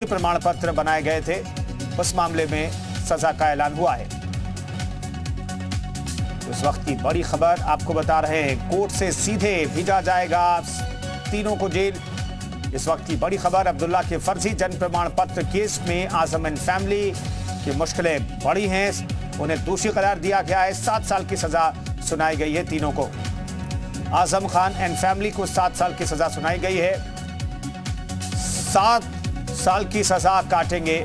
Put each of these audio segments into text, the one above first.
प्रमाण पत्र बनाए गए थे, उस मामले में सजा का ऐलान हुआ है। इस वक्त की बड़ी खबर आपको बता रहे हैं, कोर्ट से सीधे भेजा जाएगा तीनों को जेल। इस वक्त की बड़ी खबर, अब्दुल्ला के फर्जी जन्म प्रमाण पत्र केस में आजम एंड फैमिली की मुश्किलें बड़ी हैं। उन्हें दोषी करार दिया गया है, 7 साल की सजा सुनाई गई है तीनों को। आजम खान एंड फैमिली को 7 साल की सजा सुनाई गई है। 7 साल की सजा काटेंगे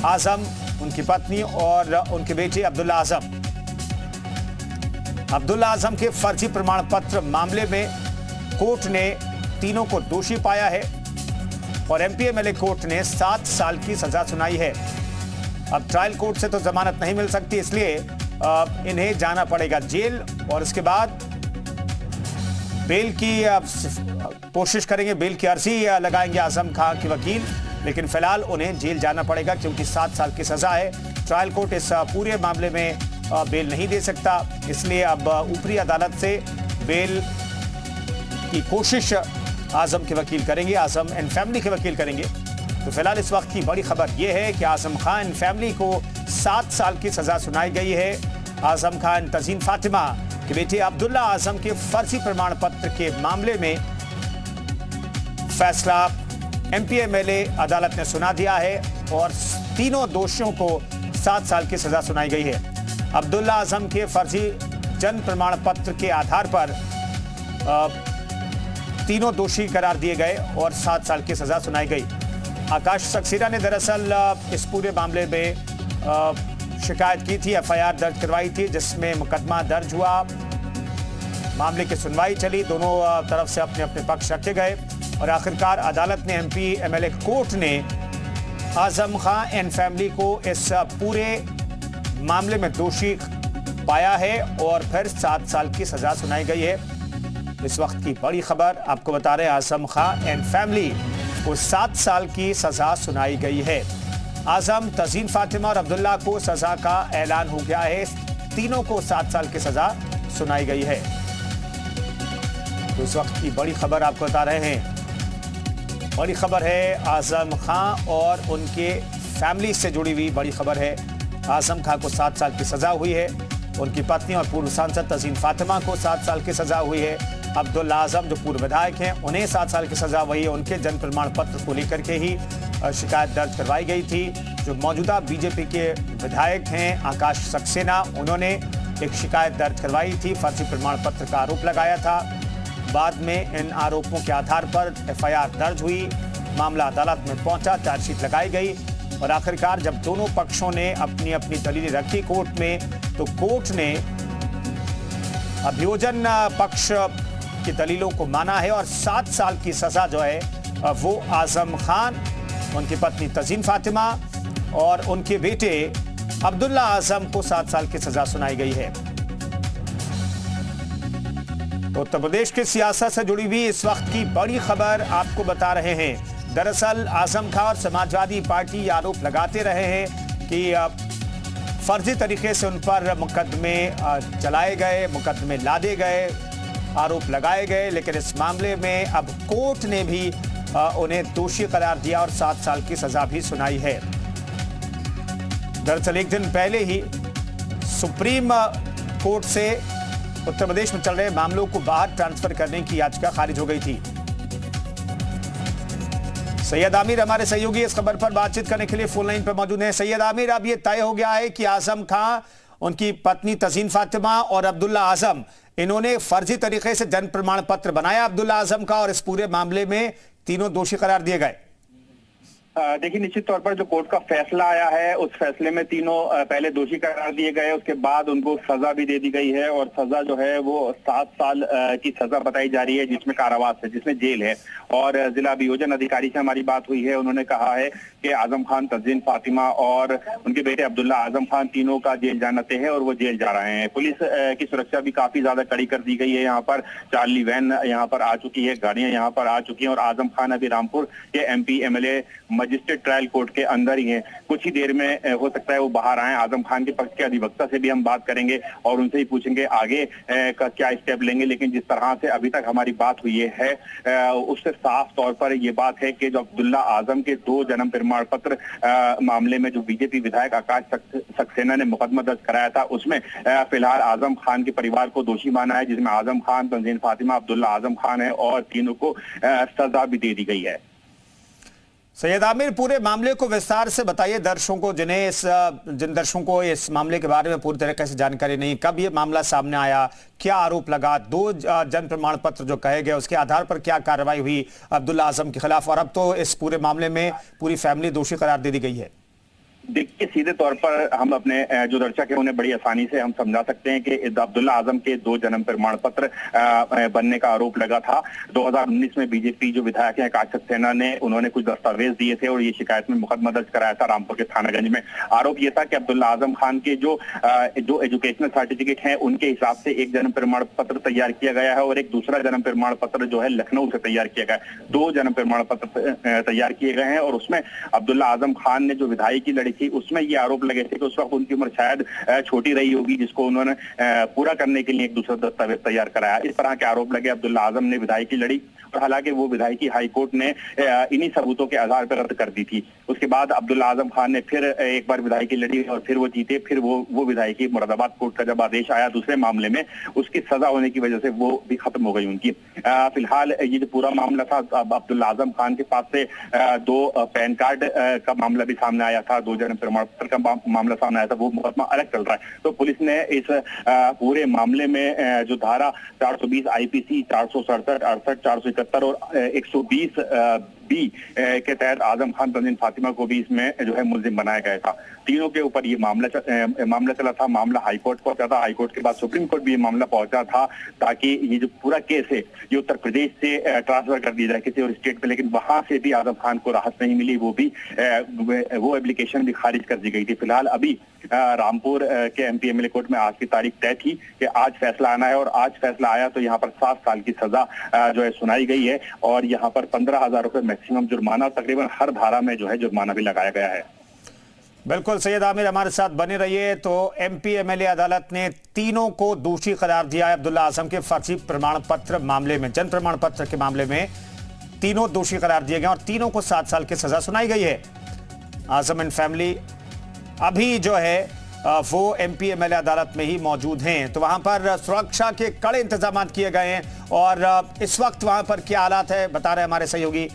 आजम, उनकी पत्नी और उनके बेटे अब्दुल्ला आजम। अब्दुल्ला आजम के फर्जी प्रमाण पत्र मामले में कोर्ट ने तीनों को दोषी पाया है और एमपीएमएलए कोर्ट ने 7 साल की सजा सुनाई है। अब ट्रायल कोर्ट से तो जमानत नहीं मिल सकती, इसलिए इन्हें जाना पड़ेगा जेल और उसके बाद बेल की कोशिश करेंगे, बेल की अर्जी लगाएंगे आजम खान के वकील, लेकिन फिलहाल उन्हें जेल जाना पड़ेगा क्योंकि 7 साल की सजा है। ट्रायल कोर्ट इस पूरे मामले में बेल नहीं दे सकता, इसलिए अब ऊपरी अदालत से बेल की कोशिश आजम के वकील करेंगे, आजम एंड फैमिली के वकील करेंगे। तो फिलहाल इस वक्त की बड़ी खबर यह है कि आजम खान एंड फैमिली को 7 साल की सजा सुनाई गई है। आजम खान तजीन फातिमा के बेटे अब्दुल्ला आजम के फर्जी प्रमाण पत्र के मामले में फैसला एमपीएमएलए अदालत ने सुना दिया है और तीनों दोषियों को 7 साल की सजा सुनाई गई है। अब्दुल्ला आजम के फर्जी जन्म प्रमाण पत्र के आधार पर तीनों दोषी करार दिए गए और 7 साल की सजा सुनाई गई। आकाश सक्सेना ने दरअसल इस पूरे मामले में शिकायत की थी, एफआईआर दर्ज करवाई थी, जिसमें मुकदमा दर्ज हुआ, मामले की सुनवाई चली, दोनों तरफ से अपने अपने पक्ष रखे गए और आखिरकार अदालत ने एमपीएमएलए कोर्ट ने आजम खान एंड फैमिली को इस पूरे मामले में दोषी पाया है और फिर 7 साल की सजा सुनाई गई है। इस वक्त की बड़ी खबर आपको बता रहे हैं, आजम खान एंड फैमिली को 7 साल की सजा सुनाई गई है। आजम, तजीन फातिमा और अब्दुल्ला को सजा का ऐलान हो गया है, तीनों को 7 साल की सजा सुनाई गई है। तो इस वक्त की बड़ी खबर आपको बता रहे हैं, बड़ी खबर है आजम खान और उनके फैमिली से जुड़ी हुई बड़ी खबर है। आजम खान को 7 साल की सजा हुई है, उनकी पत्नी और पूर्व सांसद तजीन फातिमा को 7 साल की सजा हुई है। अब्दुल्ला आजम जो पूर्व विधायक हैं, उन्हें 7 साल की सजा हुई है। उनके जन्म प्रमाण पत्र को लेकर के ही शिकायत दर्ज करवाई गई थी। जो मौजूदा बीजेपी के विधायक हैं आकाश सक्सेना, उन्होंने एक शिकायत दर्ज करवाई थी, फर्जी प्रमाण पत्र का आरोप लगाया था। बाद में इन आरोपों के आधार पर एफआईआर दर्ज हुई, मामला अदालत में पहुंचा, चार्जशीट लगाई गई और आखिरकार जब दोनों पक्षों ने अपनी अपनी दलीलें रखी कोर्ट में, तो कोर्ट ने अभियोजन पक्ष की दलीलों को माना है और 7 साल की सजा जो है वो आजम खान, उनकी पत्नी तजीन फातिमा और उनके बेटे अब्दुल्ला आजम को 7 साल की सजा सुनाई गई है। तो उत्तर प्रदेश की सियासत से जुड़ी हुई इस वक्त की बड़ी खबर आपको बता रहे हैं। दरअसल आजम खान और समाजवादी पार्टी आरोप लगाते रहे हैं कि फर्जी तरीके से उन पर मुकदमे चलाए गए, मुकदमे लादे गए, आरोप लगाए गए, लेकिन इस मामले में अब कोर्ट ने भी उन्हें दोषी करार दिया और 7 साल की सजा भी सुनाई है। दरअसल एक दिन पहले ही सुप्रीम कोर्ट से उत्तर प्रदेश में चल रहे मामलों को बाहर ट्रांसफर करने की याचिका खारिज हो गई थी। सैयद आमिर हमारे सहयोगी इस खबर पर बातचीत करने के लिए फोन लाइन पर मौजूद हैं। सैयद आमिर, अब ये तय हो गया है कि आजम खान, उनकी पत्नी तजीन फातिमा और अब्दुल्ला आजम, इन्होंने फर्जी तरीके से जन्म प्रमाण पत्र बनाया अब्दुल्ला आजम का और इस पूरे मामले में तीनों दोषी करार दिए गए। देखिए, निश्चित तौर पर जो कोर्ट का फैसला आया है, उस फैसले में तीनों पहले दोषी करार दिए गए, उसके बाद उनको सजा भी दे दी गई है और सजा जो है वो 7 साल की सजा बताई जा रही है, जिसमें कारावास है, जिसमें जेल है। और जिला अभियोजन अधिकारी से हमारी बात हुई है, उन्होंने कहा है कि आजम खान, तजीन फातिमा और उनके बेटे अब्दुल्ला आजम खान, तीनों का जेल जाना तय है और वो जेल जा रहे हैं। पुलिस की सुरक्षा भी काफी ज्यादा कड़ी कर दी गई है। यहाँ पर चार्ली वैन यहाँ पर आ चुकी है, गाड़ियां यहाँ पर आ चुकी है और आजम खान अभी रामपुर के एमपीएमएलए मजिस्ट्रेट ट्रायल कोर्ट के अंदर ही हैं। कुछ ही देर में हो सकता है वो बाहर आए। आजम खान के पक्ष के अधिवक्ता से भी हम बात करेंगे और उनसे ही पूछेंगे आगे का क्या स्टेप लेंगे। लेकिन जिस तरह से अभी तक हमारी बात हुई है उससे साफ तौर पर ये बात है कि जो अब्दुल्ला आजम के 2 जन्म प्रमाण पत्र मामले में जो बीजेपी विधायक आकाश सक्सेना ने मुकदमा दर्ज कराया था, उसमें फिलहाल आजम खान के परिवार को दोषी माना है, जिसमें आजम खान, तंजीन फातिमा, अब्दुल्ला आजम खान है और तीनों को सजा भी दे दी गई है। सैयद आमिर, पूरे मामले को विस्तार से बताइए दर्शकों को, जिन दर्शकों को इस मामले के बारे में पूरी तरीके से जानकारी नहीं, कब ये मामला सामने आया, क्या आरोप लगा, 2 जन्म प्रमाण पत्र जो कहे गए उसके आधार पर क्या कार्रवाई हुई अब्दुल्ला आजम के खिलाफ, और अब तो इस पूरे मामले में पूरी फैमिली दोषी करार दे दी गई है। देखिए, सीधे तौर पर हम अपने जो दर्शक है उन्हें बड़ी आसानी से हम समझा सकते हैं कि अब्दुल्ला आजम के 2 जन्म प्रमाण पत्र बनने का आरोप लगा था। 2019 में बीजेपी जो विधायक है आकाश सक्सेना ने उन्होंने कुछ दस्तावेज दिए थे और ये शिकायत में मुकदमा दर्ज कराया था रामपुर के थानागंज में। आरोप ये था कि अब्दुल्ला आजम खान के जो एजुकेशनल सर्टिफिकेट हैं उनके हिसाब से एक जन्म प्रमाण पत्र तैयार किया गया है और एक दूसरा जन्म प्रमाण पत्र जो है लखनऊ से तैयार किया गया है। 2 जन्म प्रमाण पत्र तैयार किए गए हैं और उसमें अब्दुल्ला आजम खान ने जो विधायकी की लड़ी थी उसमें ये आरोप लगे थे कि उस वक्त उनकी उम्र शायद छोटी रही होगी, जिसको उन्होंने पूरा करने के लिए एक दूसरा दस्तावेज तैयार कराया। इस तरह के आरोप लगे। अब्दुल्ला आजम ने विधायकी लड़ी और हालांकि वो विधायकी हाईकोर्ट ने इन्हीं सबूतों के आधार पर रद्द कर दी थी। उसके बाद अब्दुल्ला आजम खान ने फिर एक बार विधायकी लड़ी और फिर वो जीते। फिर वो विधायकी मुरादाबाद कोर्ट का जब आदेश आया दूसरे मामले में, उसकी सजा होने की वजह से वो भी खत्म हो गई उनकी। फिलहाल ये जो पूरा मामला था, अब्दुल्ला आजम खान के पास से 2 पैन कार्ड का मामला भी सामने आया था, 2 जन्म प्रमाण पत्र का मामला सामने आया था, वो मुकदमा अलग चल रहा है। तो पुलिस ने इस पूरे मामले में जो धारा 420 आईपीसी, 467, 68, 471 और 120 बी के तहत आजम खान, तंजीन फातिमा को भी इसमें जो है मुल्जिम बनाया गया था। तीनों के ऊपर ये मामला चला था। मामला हाईकोर्ट पहुंचा था, हाईकोर्ट के बाद सुप्रीम कोर्ट भी ये मामला पहुंचा था ताकि ये जो पूरा केस है ये उत्तर प्रदेश से ट्रांसफर कर दिया जाए किसी और स्टेट पे, लेकिन वहां से भी आजम खान को राहत नहीं मिली। वो एप्लीकेशन भी खारिज कर दी गई थी। फिलहाल अभी रामपुर के एमपी एमएलए कोर्ट में आज की तारीख तय थी कि आज फैसला आना है और आज फैसला आया तो यहाँ पर 7 साल की सजा जो है सुनाई गई है और यहाँ पर 15,000 रुपए मैक्सिमम जुर्माना, तकरीबन हर धारा में जो है जुर्माना भी लगाया गया है। बिल्कुल सैयद आमिर, हमारे साथ बने रहिए। तो एमपी एमएलए अदालत ने तीनों को दोषी करार दिया है अब्दुल्ला आजम के फर्जी प्रमाण पत्र मामले में, जन्म प्रमाण पत्र के मामले में तीनों दोषी करार दिए गए और तीनों को 7 साल की सजा सुनाई गई है। आजम एंड फैमिली अभी जो है वो एमपी एमएलए अदालत में ही मौजूद हैं। तो वहां पर सुरक्षा के कड़े इंतजाम किए गए हैं और इस वक्त वहां पर क्या हालात है बता रहे हमारे सहयोगी।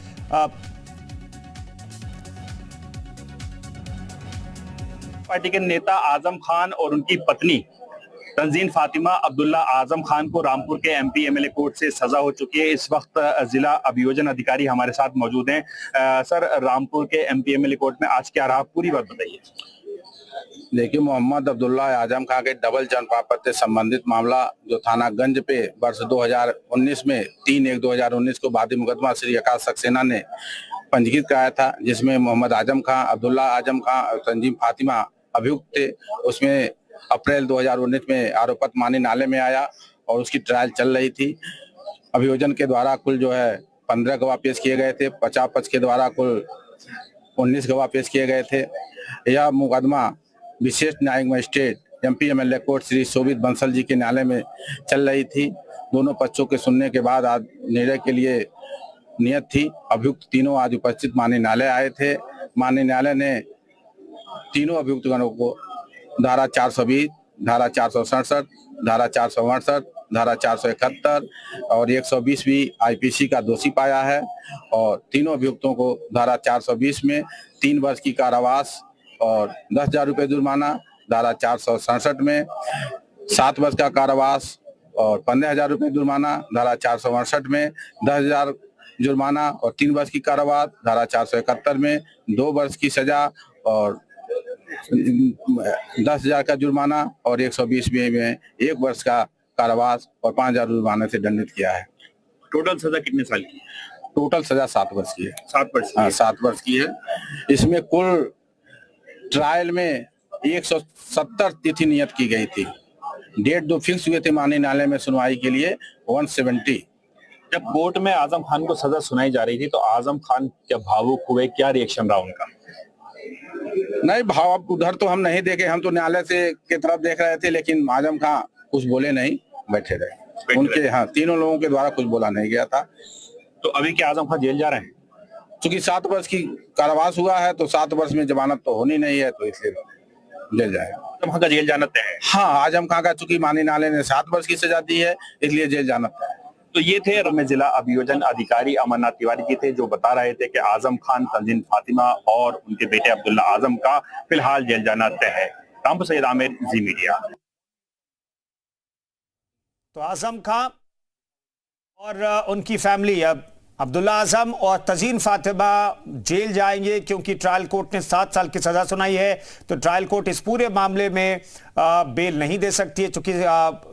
पार्टी के नेता आजम खान और उनकी पत्नी तंजीन फातिमा अब्दुल्ला आजम खान को रामपुर के एमपी एमएलए कोर्ट से सजा हो चुकी है। इस वक्त जिला अभियोजन अधिकारी हमारे साथ मौजूद हैं। सर, रामपुर के एमपी एमएलए कोर्ट में आज क्या रहा, पूरी बात बताइए। देखिए, मोहम्मद अब्दुल्ला आजम खान के डबल जन्म प्रमाण पत्र से संबंधित मामला जो थानागंज पे वर्ष 2019 में 3/1/2019 को वादी मुकदमा श्री आकाश सक्सेना ने पंजीकृत कराया था, जिसमें मोहम्मद आजम खान, अब्दुल्ला आजम खान और तंजीम फातिमा अभियुक्त थे। उसमें अप्रैल 2019 में आरोप पत्र मानी नाले में आया और उसकी ट्रायल चल रही थी। अभियोजन के द्वारा कुल जो है 15 गवाह पेश किए गए थे, 50 पक्ष के द्वारा कुल 19 गवाह पेश किए गए थे। यह मुकदमा विशेष न्यायिक magistrate MP MLA court Shri Shobhit Bansal ji के न्यायालय में चल रही थी। दोनों पक्षों के सुनने के बाद आज निर्णय के लिए नियत थी। अभियुक्त तीनों आज उपस्थित माननीय न्यायालय आए थे। माननीय न्यायालय ने तीनों अभियुक्त गणों को धारा 420, धारा 467, धारा 468, धारा 471 और 120 आईपीसी का दोषी पाया है और तीनों अभियुक्तों को धारा 420 में 3 वर्ष की कारावास और 10,000 रुपये जुर्माना, धारा 467 में 7 वर्ष का कारावास और 15,000 रुपये जुर्माना, धारा 468 में 10,000 जुर्माना और 3 वर्ष की कारावास, धारा 471 में 2 वर्ष की सजा और 10,000 का जुर्माना और 120 में 1 वर्ष का कारावास और 5,000 जुर्माने से दंडित किया है। टोटल सजा कितने साल की? टोटल सजा 7 वर्ष की है। 7 वर्ष? हाँ, 7 वर्ष की है। इसमें कुल ट्रायल में 170 तिथि नियत की गई थी। डेट जो फिक्स हुए थे माननीय न्यायालय में सुनवाई के लिए 170 जब कोर्ट में आजम खान को सजा सुनाई जा रही थी तो आजम खान क्या भावुक हुए, क्या रिएक्शन रहा उनका? नहीं, भाव उधर तो हम नहीं देखे, हम तो न्यायालय से की तरफ देख रहे थे, लेकिन आजम खान कुछ बोले नहीं, बैठे रहे। उनके हाँ तीनों लोगों के द्वारा कुछ बोला नहीं गया था। तो अभी क्या आजम खान जेल जा रहे हैं? क्योंकि 7 वर्ष की कारावास हुआ है तो 7 वर्ष में जमानत तो होनी नहीं है, तो इसलिए जेल जाएगा। आजम खान का जेल जाना तय है? हाँ, आजम खान का चूंकि माननीय न्यायालय ने 7 वर्ष की सजा दी है, इसलिए जेल जाना तय है। तो ये थे में जिला अभियोजन अधिकारी अमरनाथ तिवारी जी थे, जो बता रहे थे कि आजम खान, तंजीन फातिमा और उनके बेटे अब्दुल्ला आजम का फिलहाल जेल जाना तय है। रामपुर सैयद आमिर, जी मीडिया। तो आजम खान और उनकी फैमिली, अब अब्दुल्ला आजम और तंजीन फातिमा जेल जाएंगे क्योंकि ट्रायल कोर्ट ने 7 साल की सजा सुनाई है। तो ट्रायल कोर्ट इस पूरे मामले में बेल नहीं दे सकती है, क्योंकि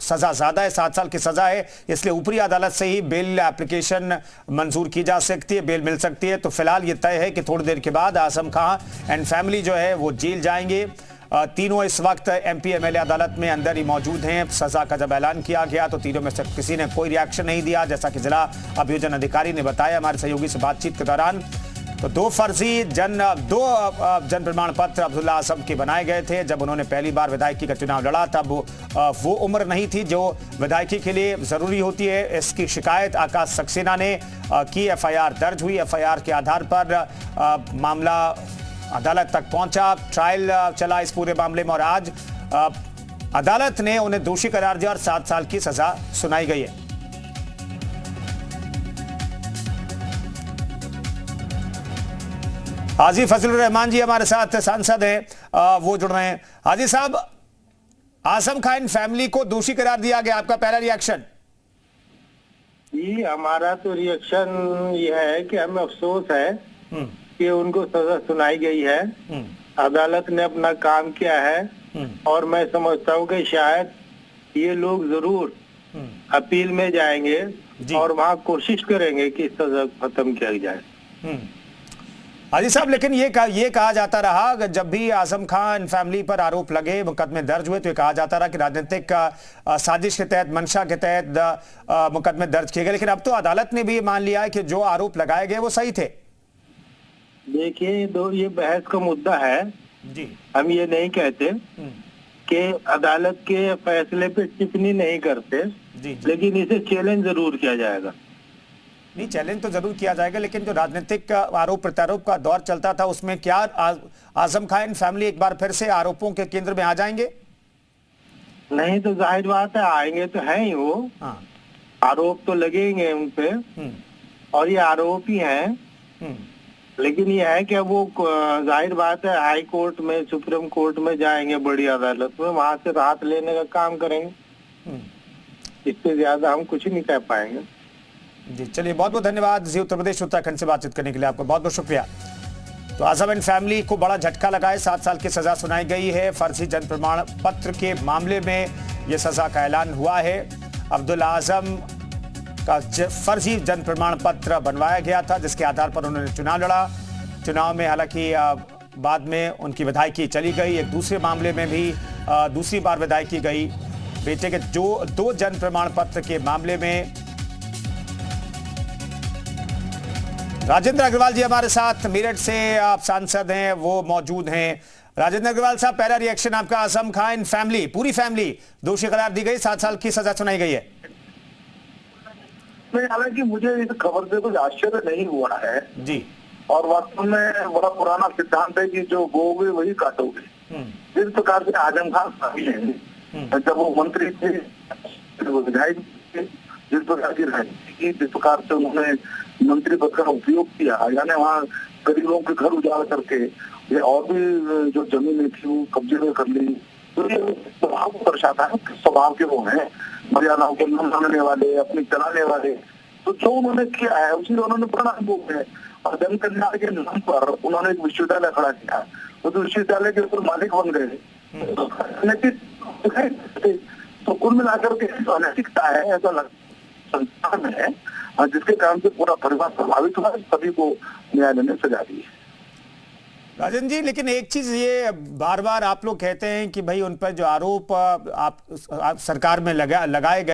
सजा ज्यादा है, 7 साल की सजा है, इसलिए ऊपरी अदालत से ही बेल एप्लीकेशन मंजूर की जा सकती है, बेल मिल सकती है। तो फिलहाल ये तय है कि थोड़ी देर के बाद आजम खान एंड फैमिली जो है वो जेल जाएंगे। तीनों इस वक्त एमपी एमएलए अदालत में अंदर ही मौजूद हैं। सजा का जब ऐलान किया गया तो तीनों में से किसी ने कोई रिएक्शन नहीं दिया, जैसा कि जिला अभियोजन अधिकारी ने बताया हमारे सहयोगी से बातचीत के दौरान। तो दो जन प्रमाण पत्र अब्दुल्ला आजम के बनाए गए थे। जब उन्होंने पहली बार विधायकी का चुनाव लड़ा तब वो उम्र नहीं थी जो विधायकी के लिए जरूरी होती है। इसकी शिकायत आकाश सक्सेना ने की, एफआईआर दर्ज हुई। एफआईआर के आधार पर मामला अदालत तक पहुंचा, ट्रायल चला इस पूरे मामले में और आज अदालत ने उन्हें दोषी करार दिया और 7 साल की सजा सुनाई गई है। हाजी फजलुर रहमान जी हमारे साथ सांसद हैं, वो जुड़ रहे हैं। हाजी साहब, आजम खान फैमिली को दोषी करार दिया गया, आपका पहला रिएक्शन? जी, हमारा तो रिएक्शन यह है कि हमें अफसोस है कि उनको सजा सुनाई गई है। अदालत ने अपना काम किया है और मैं समझता हूँ कि शायद ये लोग जरूर अपील में जाएंगे और वहाँ कोशिश करेंगे कि सजा खत्म किया जाए। हाजी साहब, लेकिन ये कहा जाता रहा, जब भी आजम खान फैमिली पर आरोप लगे, मुकदमे दर्ज हुए, तो ये कहा जाता रहा कि राजनीतिक साजिश के तहत, मंशा के तहत मुकदमे दर्ज किए गए। लेकिन अब तो अदालत ने भी मान लिया है कि जो आरोप लगाए गए वो सही थे। देखिए, ये बहस का मुद्दा है जी। हम ये नहीं कहते कि अदालत के फैसले पे टिप्पणी नहीं करते जी। लेकिन इसे चैलेंज जरूर किया जाएगा। नहीं, चैलेंज तो जरूर किया जाएगा, लेकिन जो राजनीतिक आरोप प्रत्यारोप का दौर चलता था उसमें क्या आजम खान फैमिली एक बार फिर से आरोपों के केंद्र में आ जाएंगे? नहीं, तो जाहिर बात है आएंगे तो है ही वो। हाँ। आरोप तो लगेंगे उन पे और ये आरोप ही है। लेकिन ये है कि वो जाहिर बात है हाई कोर्ट में, सुप्रीम कोर्ट में जाएंगे, बड़ी अदालत में, वहां से राहत लेने का काम करेंगे। इससे ज्यादा हम कुछ नहीं कह पाएंगे। जी, चलिए, बहुत बहुत धन्यवाद जी। उत्तर प्रदेश उत्तराखंड से बातचीत करने के लिए आपका बहुत बहुत शुक्रिया। तो आजम एंड फैमिली को बड़ा झटका लगा है, 7 साल की सजा सुनाई गई है। फर्जी जन प्रमाण पत्र के मामले में यह सजा का ऐलान हुआ है। अब्दुल्ला आजम का फर्जी जन प्रमाण पत्र बनवाया गया था, जिसके आधार पर उन्होंने चुनाव लड़ा। चुनाव में हालांकि बाद में उनकी विधायकी चली गई। एक दूसरे मामले में भी दूसरी बार विधायकी गई। बेटे के जो 2 जन प्रमाण पत्र के मामले में राजेंद्र अग्रवाल जी हमारे साथ मेरठ से आप सांसद हैं, वो मौजूद हैं। राजेंद्र अग्रवाल साहब, पहला रिएक्शन आपका। आजम खान फैमिली, पूरी फैमिली दोषी करार दी गई, 7 साल की सजा सुनाई गई है। हालांकि मुझे इस खबर से कुछ आश्चर्य नहीं हुआ है जी, और वास्तव में बड़ा पुराना सिद्धांत है कि जो बोओगे वही काटोगे। जिस प्रकार से आजम खान शामिल है, जब वो मंत्री थे, विधायक थे, जिस प्रकार की राजनीति की, जिस प्रकार से उन्होंने मंत्री पद का उपयोग किया, यानी वहाँ गरीबों के घर उजाड़ करके ये और भी जो जमीनें थी वो कब्जे में कर ली, तो ये स्वभाव को दर्शाता है कि स्वभाव के वो हैं, मर्यादाओं को न मानने वाले, अपनी चलाने वाले। तो जो उन्होंने किया है उसी उन्होंने परिणाम भोग है। और जन कल्याण के नाम पर उन्होंने एक विश्वविद्यालय खड़ा किया, उस विश्वविद्यालय के ऊपर मालिक बन गए। तो कुल मिलाकर के अनैतिकता है, ऐसा संस्थान है जिसके कारण से पूरा परिवार प्रभावित हुआ। सभी को न्यायालय ने सजा दी है। राजन जी, लेकिन एक चीज ये बार बार आप लोग कहते हैं कि भाई उन पर जो आरोप आप सरकार में लगाए गए